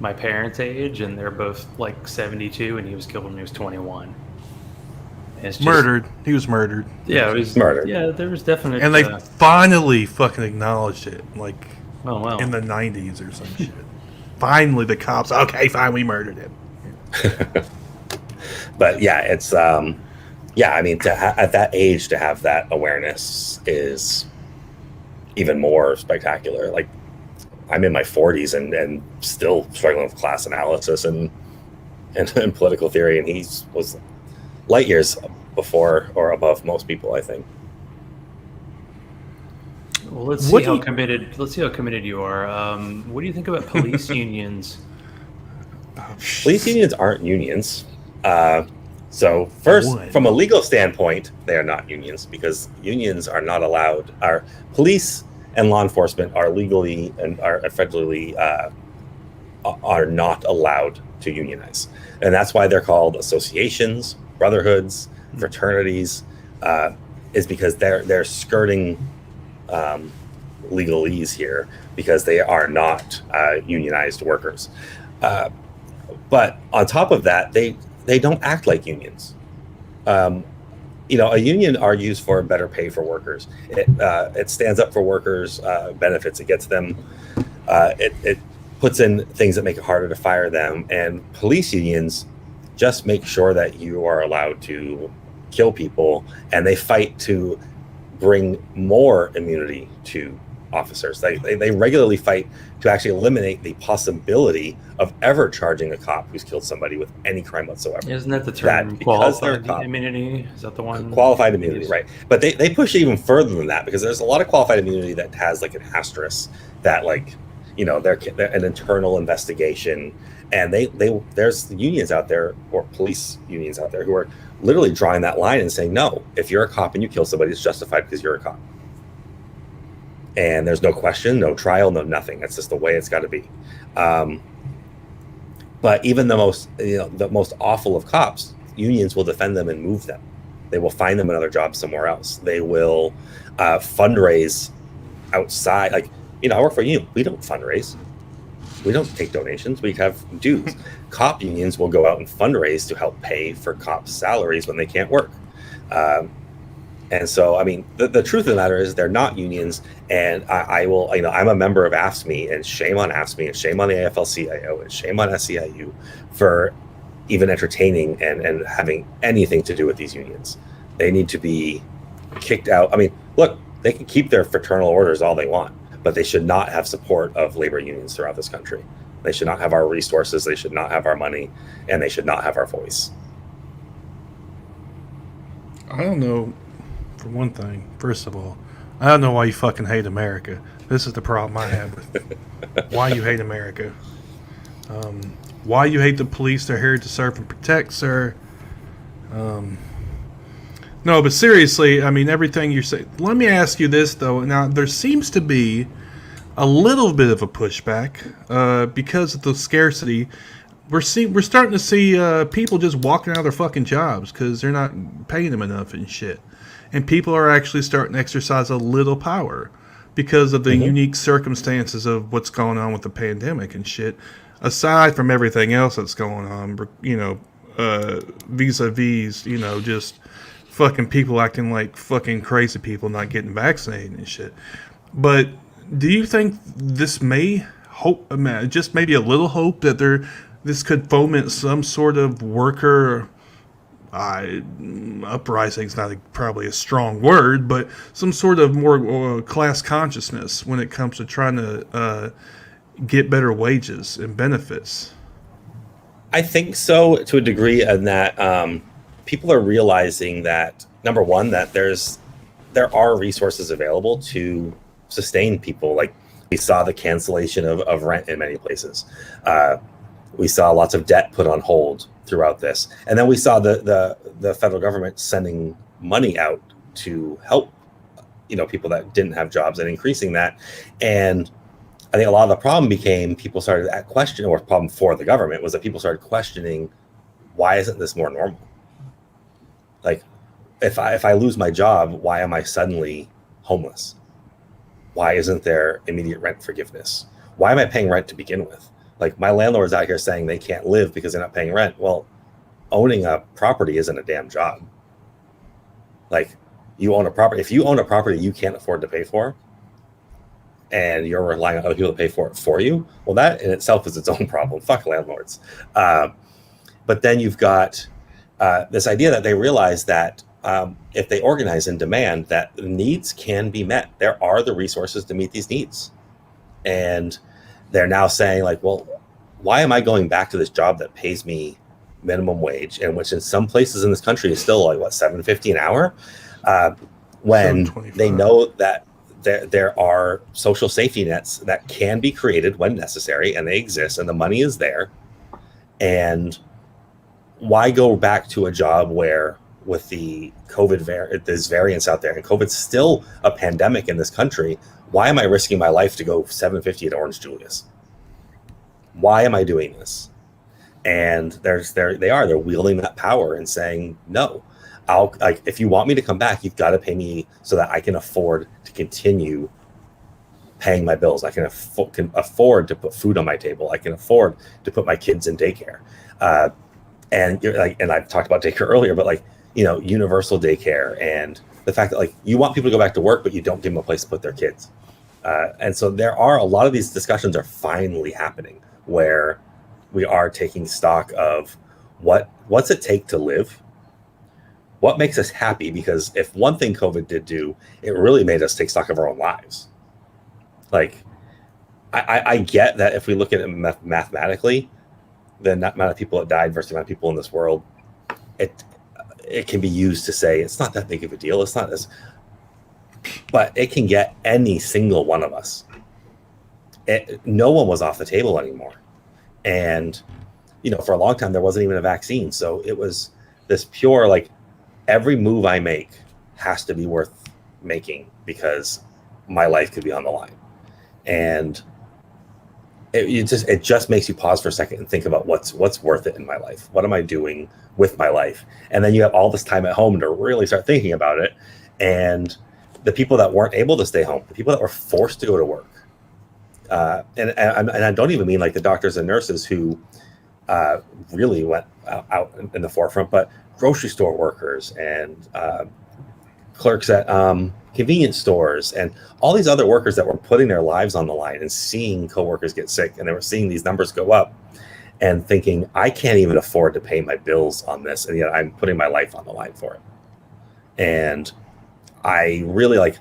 my parents' age, and they're both like 72, and he was killed when he was 21. It's just, murdered. He was murdered. Yeah, he was murdered. Yeah, there was definitely. And they finally fucking acknowledged it, like in the 90s or some shit. Finally, the cops. Okay, fine, we murdered him. But yeah, it's I mean, at that age to have that awareness is even more spectacular. Like, I'm in my 40s and still struggling with class analysis and political theory, and he was light years before or above most people, I think. Well, let's see how committed you are. What do you think about police unions? Police unions aren't unions. So first, from a legal standpoint, they are not unions, because unions are not allowed. Our police and law enforcement are legally and are federally are not allowed to unionize, and that's why they're called associations, brotherhoods, fraternities, is because they're skirting legalese here, because they are not unionized workers. But on top of that, they don't act like unions. A union argues for better pay for workers. It stands up for workers' benefits. It gets them. It puts in things that make it harder to fire them. And police unions just make sure that you are allowed to kill people, and they fight to bring more immunity to officers. They regularly fight to actually eliminate the possibility of ever charging a cop who's killed somebody with any crime whatsoever. Isn't that the term qualified immunity? Is that the one? Qualified immunity, right. But they push it even further than that, because there's a lot of qualified immunity that has like an asterisk that, like, they're an internal investigation, and there's unions out there, or police unions out there, who are literally drawing that line and saying, no, if you're a cop and you kill somebody, it's justified because you're a cop. And there's no question, no trial, no nothing. That's just the way it's got to be. But even the most awful of cops, unions will defend them and move them. They will find them another job somewhere else. They will fundraise outside. Like, I work for a union. We don't fundraise. We don't take donations. We have dues. Cop unions will go out and fundraise to help pay for cops' salaries when they can't work. And so, I mean, the truth of the matter is they're not unions. And I will, I'm a member of AFSCME, and shame on AFSCME, and shame on the AFL-CIO, and shame on SEIU for even entertaining and having anything to do with these unions. They need to be kicked out. I mean, look, they can keep their fraternal orders all they want, but they should not have support of labor unions throughout this country. They should not have our resources. They should not have our money, and they should not have our voice. I don't know. For one thing, first of all, I don't know why you fucking hate America. This is the problem I have with why you hate America. Why you hate the police. They're here to serve and protect, sir. No, but seriously, I mean, everything you say. Let me ask you this, though. Now, there seems to be a little bit of a pushback because of the scarcity. We're starting to see people just walking out of their fucking jobs because they're not paying them enough and shit. And people are actually starting to exercise a little power because of the unique circumstances of what's going on with the pandemic and shit. Aside from everything else that's going on, vis-a-vis, just fucking people acting like fucking crazy people not getting vaccinated and shit. But do you think this may just maybe a little hope that this could foment some sort of worker uprising is not probably a strong word, but some sort of more class consciousness when it comes to trying to get better wages and benefits. I think so to a degree, in that people are realizing that, number one, that there are resources available to sustain people. Like, we saw the cancellation of rent in many places. We saw lots of debt put on hold throughout this, and then we saw the federal government sending money out to help, people that didn't have jobs, and increasing that. And I think a lot of the problem became people started at question, or problem for the government was that people started questioning, why isn't this more normal? Like, if I lose my job, why am I suddenly homeless? Why isn't there immediate rent forgiveness? Why am I paying rent to begin with? Like, my landlord's out here saying they can't live because they're not paying rent. Well, owning a property isn't a damn job. Like, you own a property. If you own a property you can't afford to pay for, and you're relying on other people to pay for it for you, well, that in itself is its own problem. Fuck landlords. But then you've got this idea that they realize that if they organize and demand, that the needs can be met. There are the resources to meet these needs. And they're now saying, like, well, why am I going back to this job that pays me minimum wage, and which in some places in this country is still like, what, $7.50 an hour? When they know that there are social safety nets that can be created when necessary, and they exist, and the money is there. And why go back to a job where, with the COVID there's variants out there, and COVID's still a pandemic in this country, why am I risking my life to go $7.50 at Orange Julius? Why am I doing this? And they're wielding that power and saying, no, if you want me to come back, you've got to pay me so that I can afford to continue paying my bills. I can afford to put food on my table. I can afford to put my kids in daycare. And I've talked about daycare earlier, but universal daycare, and the fact that you want people to go back to work, but you don't give them a place to put their kids. And so there are a lot of these discussions are finally happening, where we are taking stock of what's it take to live, what makes us happy. Because if one thing COVID did do, it really made us take stock of our own lives. Like, I get that if we look at it mathematically, the amount of people that died versus the amount of people in this world, it can be used to say it's not that big of a deal. It's not as, but it can get any single one of us. No one was off the table anymore. And, for a long time, there wasn't even a vaccine. So it was this pure, every move I make has to be worth making, because my life could be on the line. And it just makes you pause for a second and think about what's worth it in my life. What am I doing with my life? And then you have all this time at home to really start thinking about it. And the people that weren't able to stay home, the people that were forced to go to work, and I don't even mean the doctors and nurses who really went out in the forefront, but grocery store workers and clerks at convenience stores and all these other workers that were putting their lives on the line and seeing coworkers get sick, and they were seeing these numbers go up and thinking, I can't even afford to pay my bills on this, and yet I'm putting my life on the line for it. And I really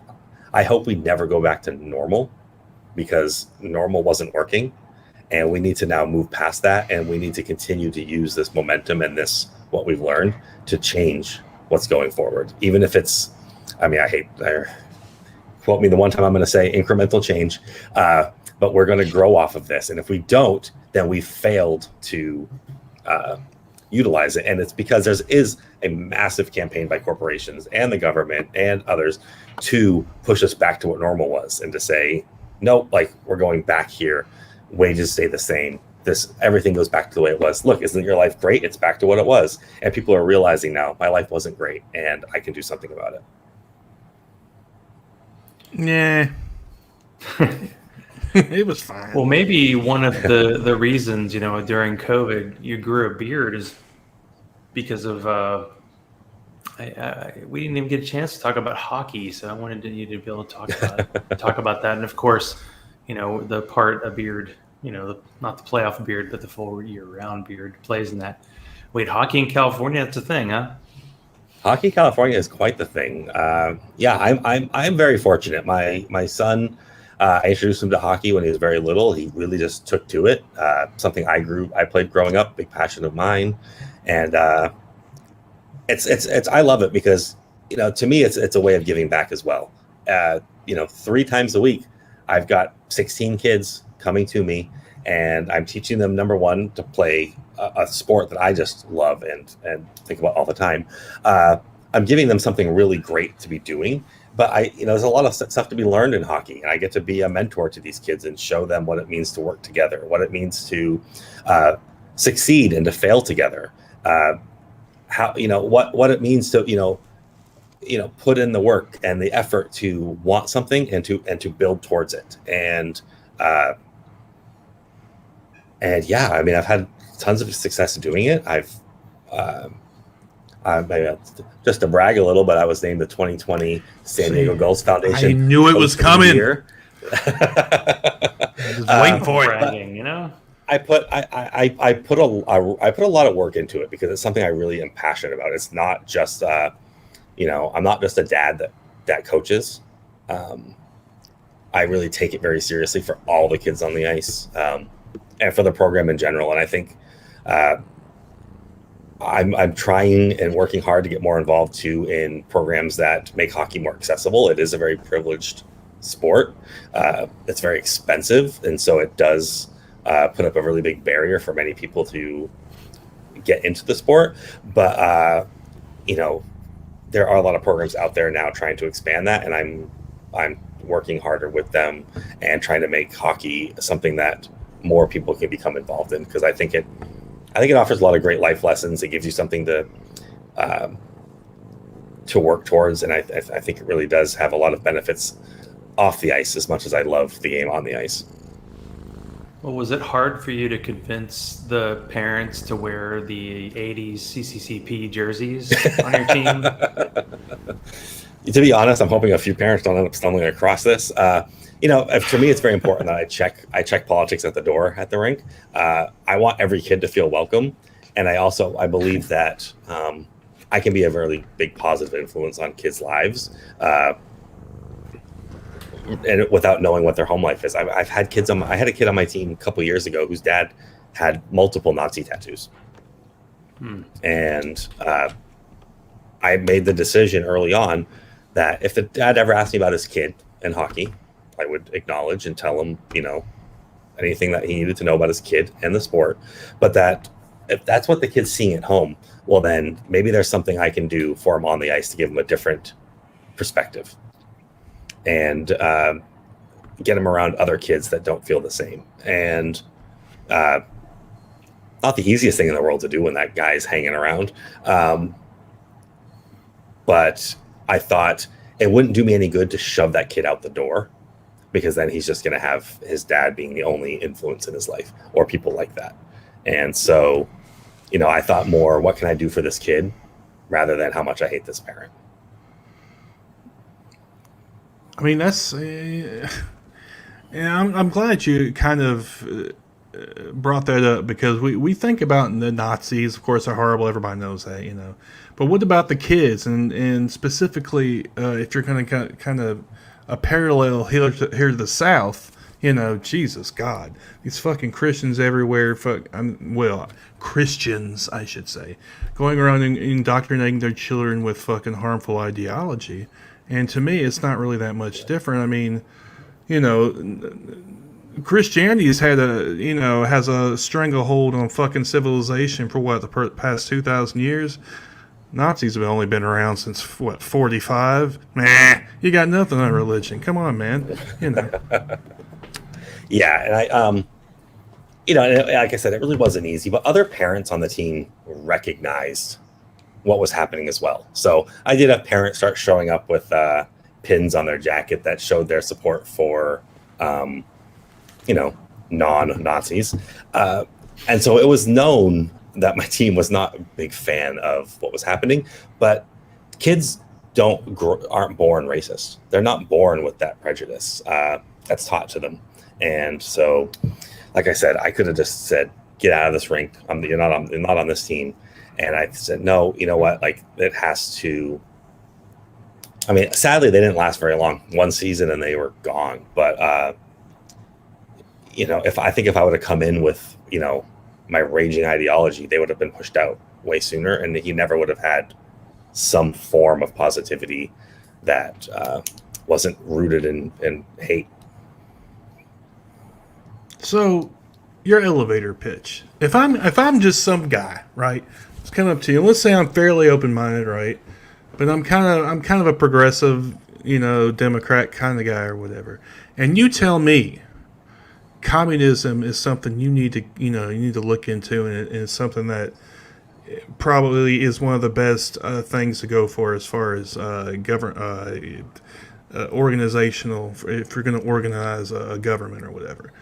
I hope we never go back to normal, because normal wasn't working, and we need to now move past that, and we need to continue to use this momentum and this what we've learned to change what's going forward, even if it's, quote me the one time I'm going to say incremental change, but we're going to grow off of this. And if we don't, then we failed to utilize it. And it's because there is a massive campaign by corporations and the government and others to push us back to what normal was, and to say, no, we're going back here. Wages stay the same. Everything goes back to the way it was. Look, isn't your life great? It's back to what it was. And people are realizing now, my life wasn't great, and I can do something about it. Yeah. It was fine. Well, maybe one of the reasons, during COVID, you grew a beard is because of, we didn't even get a chance to talk about hockey. So I wanted you to be able to talk about that. And of course, the part a beard, not the playoff beard, but the full year-round beard plays in that. Wait, hockey in California, that's a thing, huh? Hockey California is quite the thing. Yeah, I'm very fortunate. My son, I introduced him to hockey when he was very little. He really just took to it. Something I played growing up, big passion of mine, and it's I love it because to me it's a way of giving back as well. 3 times a week, I've got 16 kids coming to me, and I'm teaching them, number one, to play a sport that I just love and think about all the time. I'm giving them something really great to be doing, but there's a lot of stuff to be learned in hockey, and I get to be a mentor to these kids and show them what it means to work together, what it means to succeed and to fail together. How what it means to put in the work and the effort to want something and to build towards it. And yeah, I mean, I've had tons of success doing it. Just to brag a little, but I was named the 2020 San Diego Goals Foundation. I knew it was coming. Just waiting for it. Bragging, I put a lot of work into it because it's something I really am passionate about. It's not just I'm not just a dad that coaches. I really take it very seriously for all the kids on the ice, and for the program in general. And I think I'm trying and working hard to get more involved too in programs that make hockey more accessible. It is a very privileged sport. It's very expensive, and so it does put up a really big barrier for many people to get into the sport. But there are a lot of programs out there now trying to expand that, and I'm working harder with them and trying to make hockey something that more people can become involved in, because I think it offers a lot of great life lessons. It gives you something to work towards, and I think it really does have a lot of benefits off the ice as much as I love the game on the ice. Well, was it hard for you to convince the parents to wear the 80s CCCP jerseys on your team? To be honest, I'm hoping a few parents don't end up stumbling across this. For me, it's very important that I check politics at the door at the rink. I want every kid to feel welcome, and I believe that I can be a very big positive influence on kids' lives, and without knowing what their home life is. I've had kids I had a kid on my team a couple years ago whose dad had multiple Nazi tattoos, and I made the decision early on that if the dad ever asked me about his kid and hockey, I would acknowledge and tell him, anything that he needed to know about his kid and the sport. But that if that's what the kid's seeing at home, well, then maybe there's something I can do for him on the ice to give him a different perspective and get him around other kids that don't feel the same. And not the easiest thing in the world to do when that guy's hanging around. But I thought it wouldn't do me any good to shove that kid out the door, because then he's just going to have his dad being the only influence in his life, or people like that. And so, I thought more, what can I do for this kid, rather than how much I hate this parent. I mean, that's. I'm glad you kind of brought that up, because we think about the Nazis, of course, are horrible. Everybody knows that, But what about the kids, and specifically, if you're going to kind of a parallel here to the South, Jesus God, these fucking Christians everywhere, Christians, I should say, going around and indoctrinating their children with fucking harmful ideology. And to me, it's not really that much different. I mean, Christianity's had has a stranglehold on fucking civilization for the past 2,000 years. Nazis have only been around since 45. You got nothing on religion. Come on, man. Yeah, and I like I said, it really wasn't easy, but other parents on the team recognized what was happening as well. So I did have parents start showing up with pins on their jacket that showed their support for non-Nazis, and so it was known that my team was not a big fan of what was happening. But kids aren't born racist. They're not born with that prejudice. That's taught to them. And so, like I said, I could have just said, "Get out of this rink. You're not on this team." And I said, no, you know what? Like, it has to. I mean, sadly, they didn't last very long. One season and they were gone. But if I would have come in with my raging ideology, they would have been pushed out way sooner, and he never would have had some form of positivity that wasn't rooted in hate. So, your elevator pitch. If I'm just some guy, right? It's coming up to you. And let's say I'm fairly open-minded, right? But I'm kind of a progressive, Democrat kind of guy or whatever. And you tell me communism is something you need to look into, and it's something that probably is one of the best things to go for as far as organizational, if you're going to organize a government or whatever.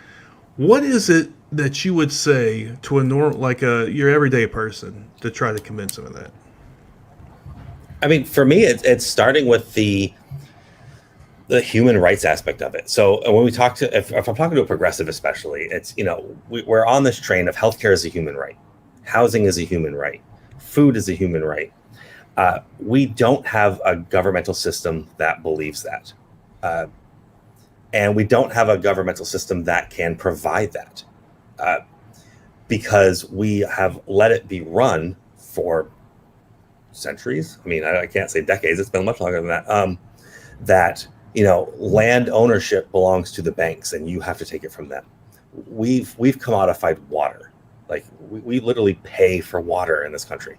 What is it that you would say to your everyday person to try to convince them of that? I mean, for me, it's starting with the human rights aspect of it. So when we talk if I'm talking to a progressive, especially, it's, we're on this train of healthcare is a human right. Housing is a human right. Food is a human right. We don't have a governmental system that believes that. And we don't have a governmental system that can provide that, because we have let it be run for centuries. I mean, I can't say decades. It's been much longer than that. That land ownership belongs to the banks, and you have to take it from them. We've commodified water. Like, we literally pay for water in this country,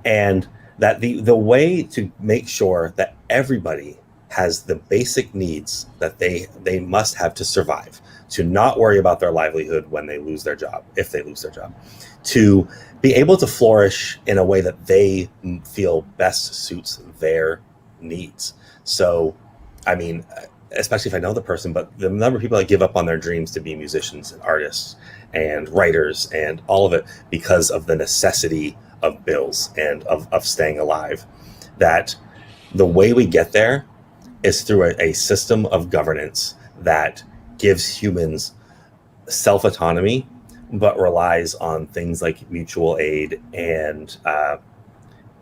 and that the way to make sure that everybody has the basic needs that they must have to survive, to not worry about their livelihood when they lose their job, if they lose their job, to be able to flourish in a way that they feel best suits their needs. So, I mean, especially if I know the person, but the number of people that give up on their dreams to be musicians and artists and writers and all of it because of the necessity of bills and of staying alive, that the way we get there is through a system of governance that gives humans self-autonomy, but relies on things like mutual aid and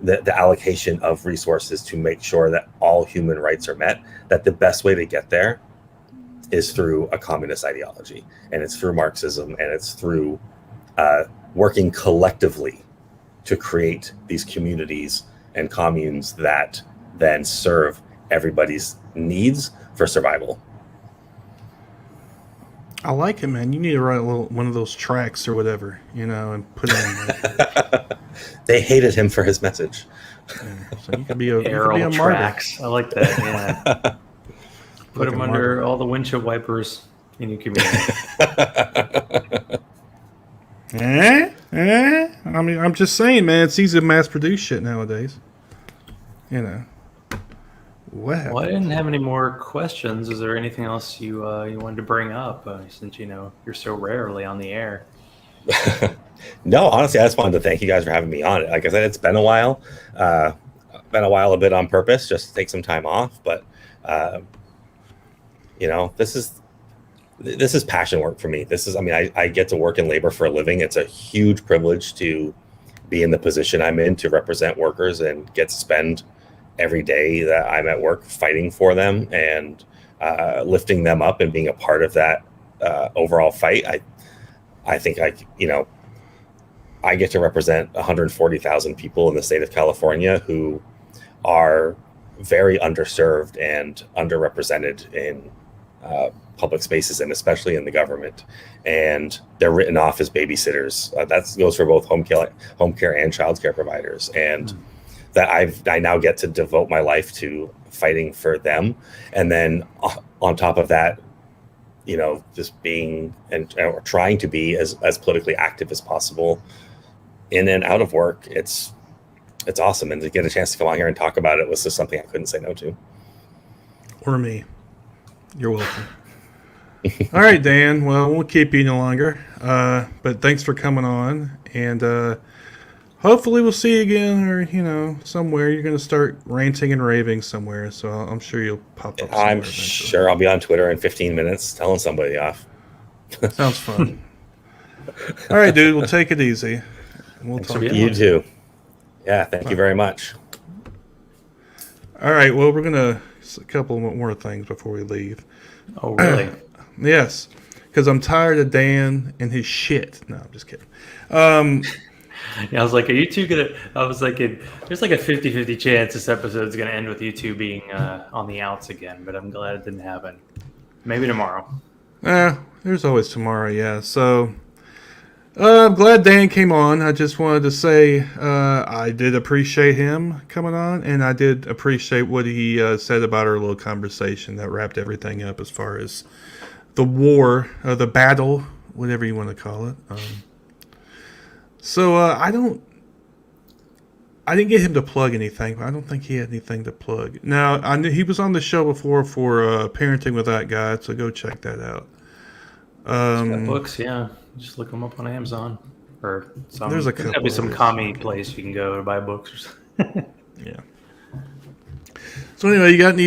the allocation of resources to make sure that all human rights are met. That the best way to get there is through a communist ideology, and it's through Marxism, and it's through working collectively to create these communities and communes that then serve everybody's needs for survival. I like it, man. You need to write one of those tracks or whatever, and put it in. They hated him for his message. Yeah, so you could be a Arel martyr. tracks. I like that. Yeah. Put him under all the windshield wipers in your community. I mean, I'm just saying, man. It's easy to mass produce shit nowadays. Wow. Well, I didn't have any more questions. Is there anything else you wanted to bring up, since you're so rarely on the air? No, honestly, I just wanted to thank you guys for having me on. Like I said, it's been a while. A bit on purpose, just to take some time off. But this is passion work for me. I get to work in labor for a living. It's a huge privilege to be in the position I'm in, to represent workers and get to spend every day that I'm at work fighting for them and lifting them up and being a part of that overall fight. I think I get to represent 140,000 people in the state of California who are very underserved and underrepresented in public spaces, and especially in the government. And they're written off as babysitters. That goes for both home care and childcare providers. And that I now get to devote my life to fighting for them. And then on top of that, just being or trying to be as politically active as possible in and out of work. It's awesome. And to get a chance to come on here and talk about it was just something I couldn't say no to. Or me. You're welcome. All right, Dan. Well, we won't keep you any longer. But thanks for coming on. And hopefully we'll see you again, or, somewhere. You're going to start ranting and raving somewhere. So I'm sure you'll pop up. I'm sure I'll be on Twitter in 15 minutes telling somebody off. Sounds fun. All right, dude. We'll take it easy. We'll Thanks talk for to being You on. too. Yeah, thank you very much. All right. Well, we're gonna a couple more things before we leave. Oh, really? Yes, because I'm tired of Dan and his shit. No, I'm just kidding. Yeah, I was like, are you two gonna? I was like, there's like a 50-50 chance this episode's gonna end with you two being on the outs again, but I'm glad it didn't happen. Maybe tomorrow. There's always tomorrow. Yeah. So. I'm glad Dan came on. I just wanted to say I did appreciate him coming on, and I did appreciate what he said about our little conversation that wrapped everything up as far as the war, the battle, whatever you want to call it. So I didn't get him to plug anything, but I don't think he had anything to plug. Now, I knew he was on the show before for Parenting with That Guy, so go check that out. He's got books, yeah. Just look them up on Amazon or some. There's There's gotta couple be some others. commie place you can go to buy books or something. Yeah. So anyway, you got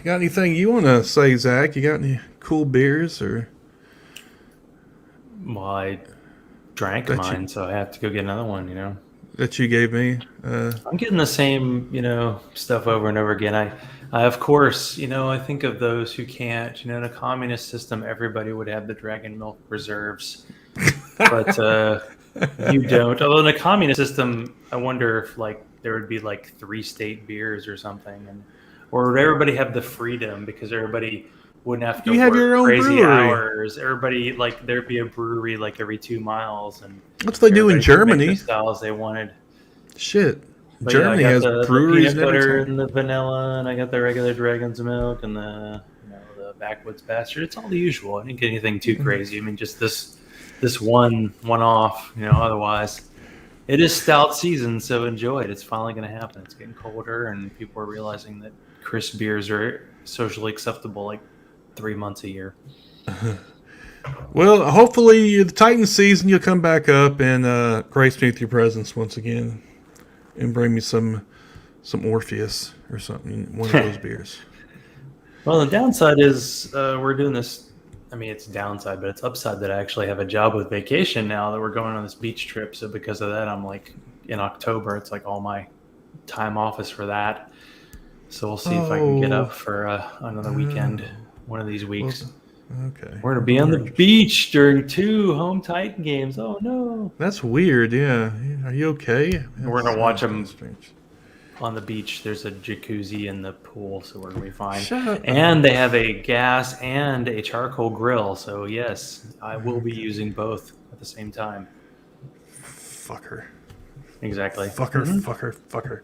anything you want to say, Zach? You got any cool beers or Well, I drank That mine, you- so I have to go get another one. that you gave me? I'm getting the same, stuff over and over again. I of course, I think of those who can't. In a communist system, everybody would have the dragon milk reserves, but you don't. Although in a communist system, I wonder if there would be 3 state beers or something, or would everybody have the freedom because everybody wouldn't have to You have work your own crazy brewery. hours. Everybody there'd be a brewery every 2 miles, and That's what they do in everybody could make Germany. the styles they wanted. Shit. But Germany yeah, I has got the breweries peanut and butter everything. and the vanilla, and I got the regular Dragon's Milk and the Backwoods Bastard. It's all the usual. I didn't get anything too crazy. I mean, just this one off. Otherwise, it is stout season, so enjoy it. It's finally going to happen. It's getting colder, and people are realizing that crisp beers are socially acceptable 3 months a year. Well, hopefully the Titan season you'll come back up and grace me with your presence once again, and bring me some Orpheus or something, one of those beers. Well, the downside is we're doing this. I mean, it's downside, but it's upside that I actually have a job with vacation now that we're going on this beach trip. So because of that, I'm in October, it's all my time off is for that. So we'll see if I can get up for another weekend one of these weeks. Okay. We're going to be on the beach during 2 home Titan games. Oh, no. That's weird, yeah. Are you okay? We're gonna watch 'em. Strange. On the beach, there's a jacuzzi in the pool, so we're going to be fine. Shut up. And they have a gas and a charcoal grill. So, yes, I will be using both at the same time. Fucker. Exactly. Fucker.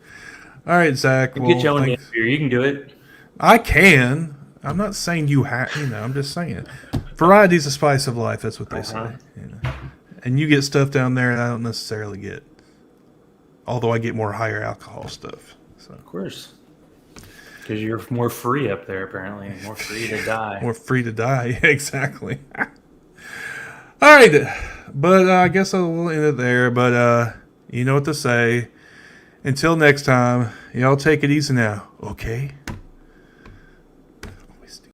All right, Zach. You get your own damn beer. You can do it. I can. I'm not saying you have. I'm just saying. Variety's the spice of life. That's what they say. And you get stuff down there that I don't necessarily get. Although I get more higher alcohol stuff. So. Of course. Because you're more free up there, apparently. More free to die. More free to die. Exactly. All right. But I guess I will end it there. But you know what to say. Until next time, y'all take it easy now. Okay?